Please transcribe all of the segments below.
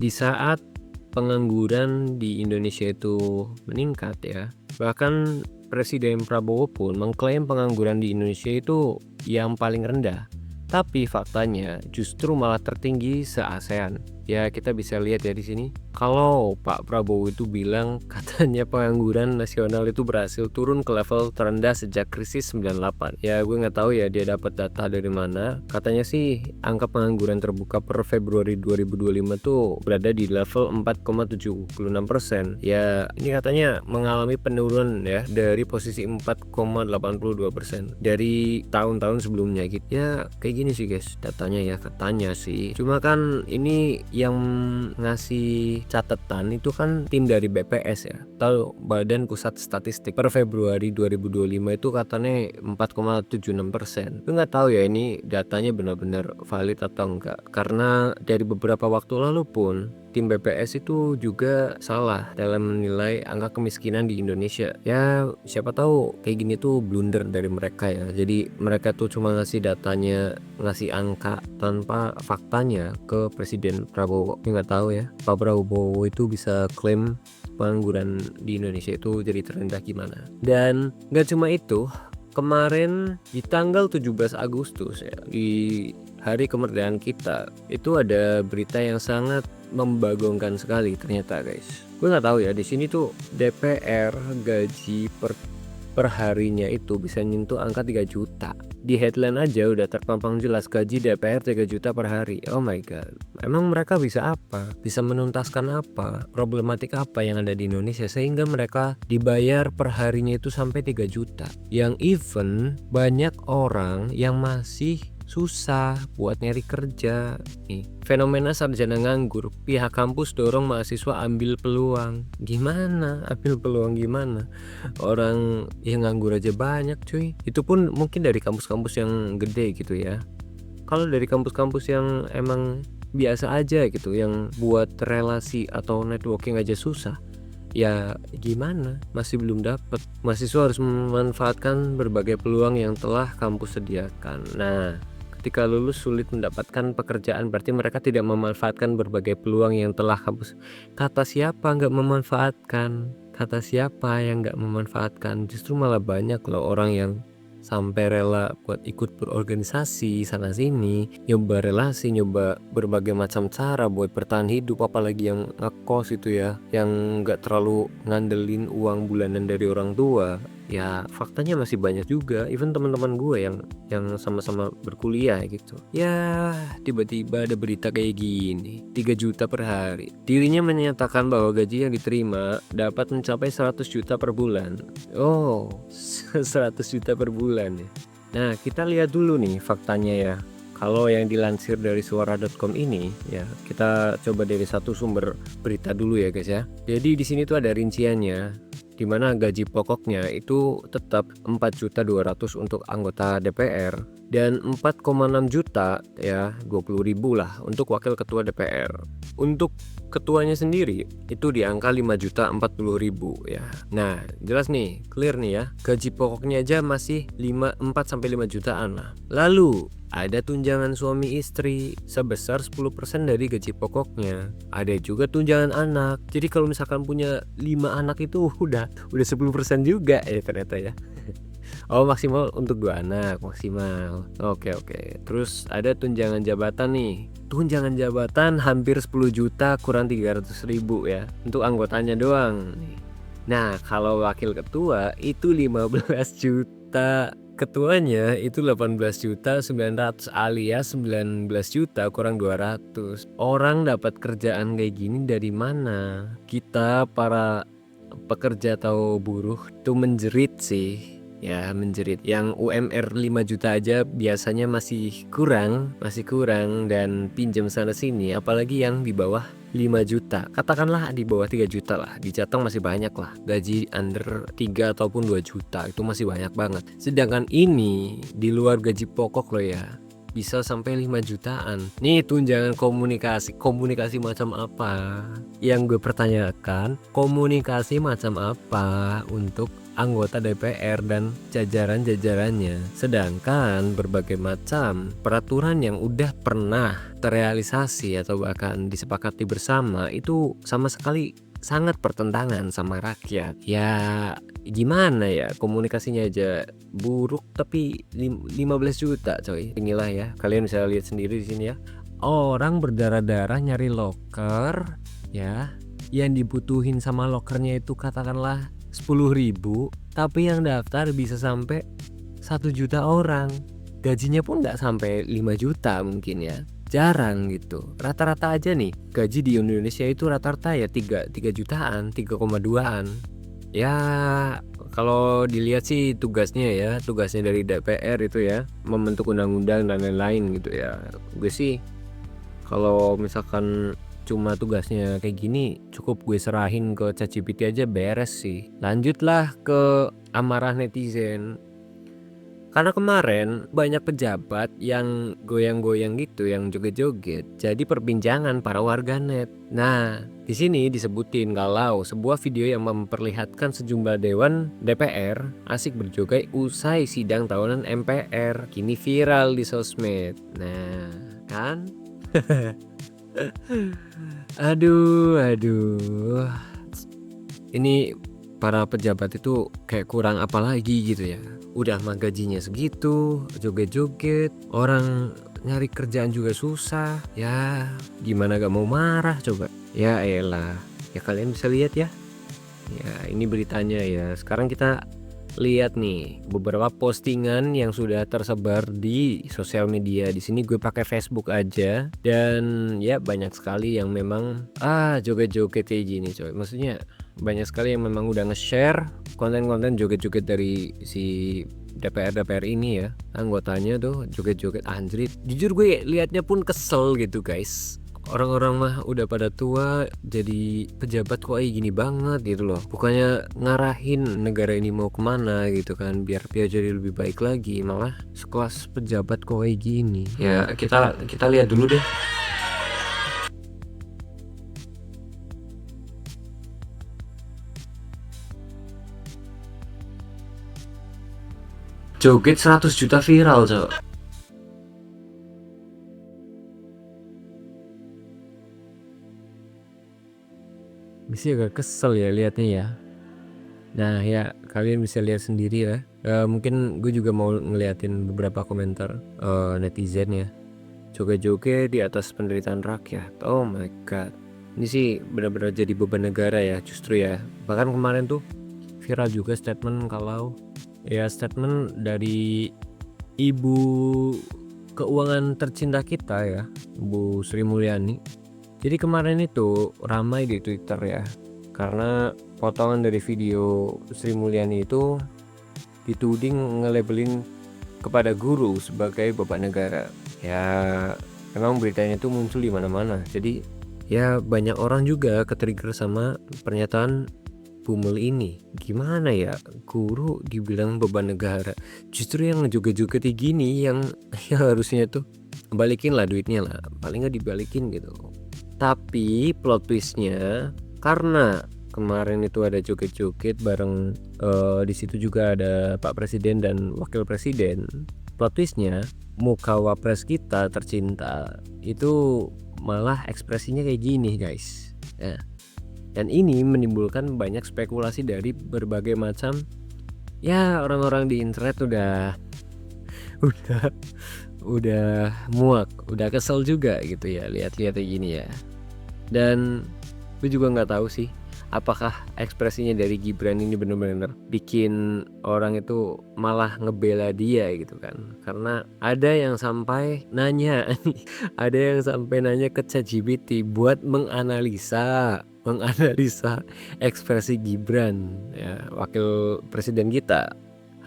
di saat pengangguran di Indonesia itu meningkat ya, bahkan Presiden Prabowo pun mengklaim pengangguran di Indonesia itu yang paling rendah. Tapi faktanya justru malah tertinggi se-ASEAN. Ya kita bisa lihat ya di sini. Kalau Pak Prabowo itu bilang katanya pengangguran nasional itu berhasil turun ke level terendah sejak krisis 98. Ya gue nggak tahu ya dia dapat data dari mana. Katanya sih angka pengangguran terbuka per Februari 2025 tuh berada di level 4,76%. Ya ini katanya mengalami penurunan ya dari posisi 4,82% dari tahun-tahun sebelumnya gitu. Ya kayak gini sih guys datanya ya katanya sih. Cuma kan ini yang ngasih catatan itu kan tim dari BPS ya atau Badan Pusat Statistik per Februari 2025 itu katanya 4,76%. Gue nggak tahu ya ini datanya benar-benar valid atau enggak karena dari beberapa waktu lalu pun tim BPS itu juga salah dalam menilai angka kemiskinan di Indonesia. Ya siapa tahu kayak gini tuh blunder dari mereka ya. Jadi mereka tuh cuma ngasih datanya, ngasih angka tanpa faktanya ke Presiden Prabowo. Ya nggak tahu ya Pak Prabowo itu bisa klaim pengangguran di Indonesia itu jadi terendah gimana. Dan nggak cuma itu, kemarin di tanggal 17 Agustus ya, di hari kemerdekaan kita itu ada berita yang sangat membagongkan sekali ternyata guys. Gue nggak tahu ya di sini tuh DPR gaji per harinya itu bisa nyentuh angka 3 juta. Di headline aja udah terpampang jelas gaji DPR 3 juta per hari. Oh my god. Emang mereka bisa apa? Bisa menuntaskan apa? Problematik apa yang ada di Indonesia sehingga mereka dibayar per harinya itu sampai 3 juta. Yang even banyak orang yang masih susah buat nyari kerja nih. Fenomena sarjana nganggur, pihak kampus dorong mahasiswa ambil peluang. Gimana? Ambil peluang gimana? Orang yang nganggur aja banyak cuy. Itu pun mungkin dari kampus-kampus yang gede gitu ya. Kalau dari kampus-kampus yang emang biasa aja gitu, yang buat relasi atau networking aja susah, ya gimana, masih belum dapat. Mahasiswa harus memanfaatkan berbagai peluang yang telah kampus sediakan. Nah, ketika lulus sulit mendapatkan pekerjaan berarti mereka tidak memanfaatkan berbagai peluang yang telah kampus. Kata siapa nggak memanfaatkan? Kata siapa yang nggak memanfaatkan? Justru malah banyak loh orang yang sampai rela buat ikut berorganisasi sana sini, nyoba relasi, nyoba berbagai macam cara buat bertahan hidup, apalagi yang ngekos itu ya, yang nggak terlalu ngandelin uang bulanan dari orang tua. Ya faktanya masih banyak juga, even teman-teman gue yang sama-sama berkuliah gitu. Ya tiba-tiba ada berita kayak gini, 3 juta per hari. Dirinya menyatakan bahwa gaji yang diterima dapat mencapai 100 juta per bulan. Oh 100 juta per bulan ya. Nah kita lihat dulu nih faktanya ya. Kalau yang dilansir dari suara.com ini ya, kita coba dari satu sumber berita dulu ya guys ya. Jadi di sini tuh ada rinciannya, di mana gaji pokoknya itu tetap 4.200.000 untuk anggota DPR dan 4,6 juta ya 20.000 lah untuk wakil ketua DPR. Untuk ketuanya sendiri itu di angka 5.040.000 ya. Nah jelas nih, clear nih ya, gaji pokoknya aja masih 4-5 jutaan lah. Lalu ada tunjangan suami istri sebesar 10% dari gaji pokoknya. Ada juga tunjangan anak. Jadi kalau misalkan punya 5 anak itu udah 10% juga ya ternyata ya. Oh maksimal untuk 2 anak maksimal. Oke. Terus ada tunjangan jabatan nih. Tunjangan jabatan hampir 10 juta kurang 300.000 ya untuk anggotanya doang. Nah kalau wakil ketua itu 15 juta. Ketuanya itu 18.900.000 alias 19 juta kurang 200. Orang dapat kerjaan kayak gini dari mana? Kita para pekerja atau buruh tuh menjerit sih. Ya menjerit. Yang UMR 5 juta aja biasanya masih kurang dan pinjam sana sini, apalagi yang di bawah 5 juta, katakanlah di bawah 3 juta lah, di Jateng masih banyak lah gaji under 3 ataupun 2 juta, itu masih banyak banget. Sedangkan ini di luar gaji pokok loh ya, bisa sampai 5 jutaan. Nih tunjangan komunikasi macam apa? Yang gue pertanyakan, komunikasi macam apa untuk anggota DPR dan jajaran-jajarannya. Sedangkan berbagai macam peraturan yang udah pernah terrealisasi atau bahkan disepakati bersama itu sama sekali sangat bertentangan sama rakyat. Ya gimana ya, komunikasinya aja buruk tapi 15 juta coy. Inilah ya, kalian bisa lihat sendiri di sini ya. Orang berdarah-darah nyari loker ya, yang dibutuhin sama lokernya itu katakanlah 10.000, tapi yang daftar bisa sampai 1 juta orang. Gajinya pun nggak sampai 5 juta mungkin ya. Jarang gitu. Rata-rata aja nih gaji di Indonesia itu rata-rata ya 3 jutaan, 3,2-an. Ya kalau dilihat sih tugasnya dari DPR itu ya, membentuk undang-undang dan lain-lain gitu ya. Gue sih kalau misalkan cuma tugasnya kayak gini, cukup gue serahin ke ChatGPT aja beres sih. Lanjutlah ke amarah netizen. Karena kemarin banyak pejabat yang goyang-goyang gitu, yang joget-joget, jadi perbincangan para warganet. Nah, di sini disebutin kalau sebuah video yang memperlihatkan sejumlah dewan DPR asik berjoget usai sidang tahunan MPR kini viral di sosmed. Nah, kan? Aduh. Ini para pejabat itu kayak kurang apa lagi gitu ya. Udah mah gajinya segitu, joget-joget, orang nyari kerjaan juga susah. Ya, gimana gak mau marah coba? Ya elah. Ya kalian bisa lihat ya. Ya, ini beritanya ya. Sekarang kita lihat nih beberapa postingan yang sudah tersebar di sosial media. Di sini gue pakai Facebook aja dan ya banyak sekali yang memang joget-joget kayak gini coy. Maksudnya banyak sekali yang memang udah nge-share konten-konten joget-joget dari si DPR ini ya, anggotanya tuh joget-joget anjrit. Jujur gue liatnya pun kesel gitu guys. Orang-orang mah udah pada tua jadi pejabat kok gini banget gitu loh. Bukannya ngarahin negara ini mau kemana gitu kan, biar jadi lebih baik lagi, malah sekelas pejabat kok gini. Ya kita lihat dulu deh. Joget 100 juta viral cok. Bisa agak kesel ya liatnya ya. Nah ya kalian bisa lihat sendiri ya. Mungkin gue juga mau ngeliatin beberapa komentar netizen ya. Joget-joget di atas penderitaan rakyat. Oh my god. Ini sih benar-benar jadi beban negara ya justru ya. Bahkan kemarin tuh viral juga statement dari Ibu Keuangan tercinta kita ya, Bu Sri Mulyani. Jadi kemarin itu ramai di Twitter ya, karena potongan dari video Sri Mulyani itu dituding nge-labelin kepada guru sebagai bapak negara. Ya memang beritanya itu muncul di mana-mana. Jadi ya banyak orang juga ketrigger sama pernyataan Bumel ini. Gimana ya, guru dibilang beban negara, justru yang joget-joget gini yang harusnya tuh balikin lah duitnya lah, paling nggak dibalikin gitu. Tapi plot twistnya karena kemarin itu ada joget-joget bareng di situ juga ada Pak Presiden dan Wakil Presiden. Plot twistnya muka wapres kita tercinta itu malah ekspresinya kayak gini guys. Dan ini menimbulkan banyak spekulasi dari berbagai macam ya, orang-orang di internet udah muak, udah kesel juga gitu ya lihat-lihat kayak gini ya. Dan gue juga nggak tahu sih apakah ekspresinya dari Gibran ini bener-bener bikin orang itu malah ngebela dia gitu kan. Karena ada yang sampai nanya ke ChatGPT buat menganalisa ekspresi Gibran ya, wakil presiden kita.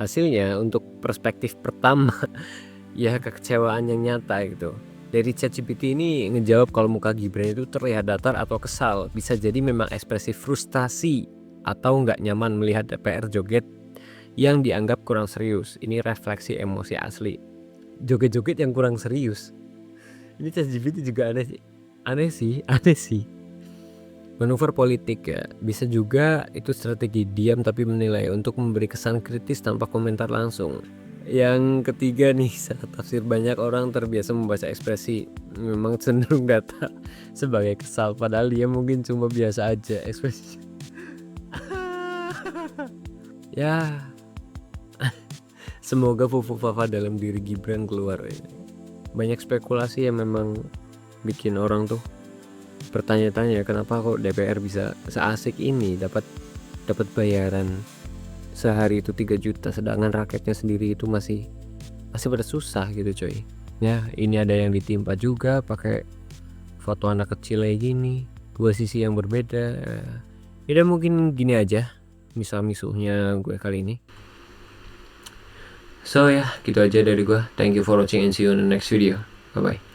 Hasilnya untuk perspektif pertama ya kekecewaan yang nyata gitu. Dari ChatGPT ini ngejawab kalau muka Gibran itu terlihat datar atau kesal. Bisa jadi memang ekspresi frustasi atau nggak nyaman melihat DPR joget yang dianggap kurang serius. Ini refleksi emosi asli. Joget-joget yang kurang serius. Ini ChatGPT juga aneh sih. Manuver politik ya, bisa juga itu strategi diam tapi menilai untuk memberi kesan kritis tanpa komentar langsung. Yang ketiga nih, salah tafsir banyak orang terbiasa membaca ekspresi, memang cenderung data sebagai kesal padahal dia mungkin cuma biasa aja ekspresi. Ya, semoga Fufu Fafa dalam diri Gibran keluar ya. Banyak spekulasi yang memang bikin orang tuh bertanya-tanya kenapa kok DPR bisa seasik ini dapat bayaran sehari itu 3 juta sedangkan rakyatnya sendiri itu masih pada susah gitu coy. Ya ini ada yang ditimpa juga pakai foto anak kecil kayak gini, dua sisi yang berbeda. Ya mungkin gini aja misal-misuhnya gue kali ini. So ya gitu aja dari gue. Thank you for watching and see you in the next video. Bye bye.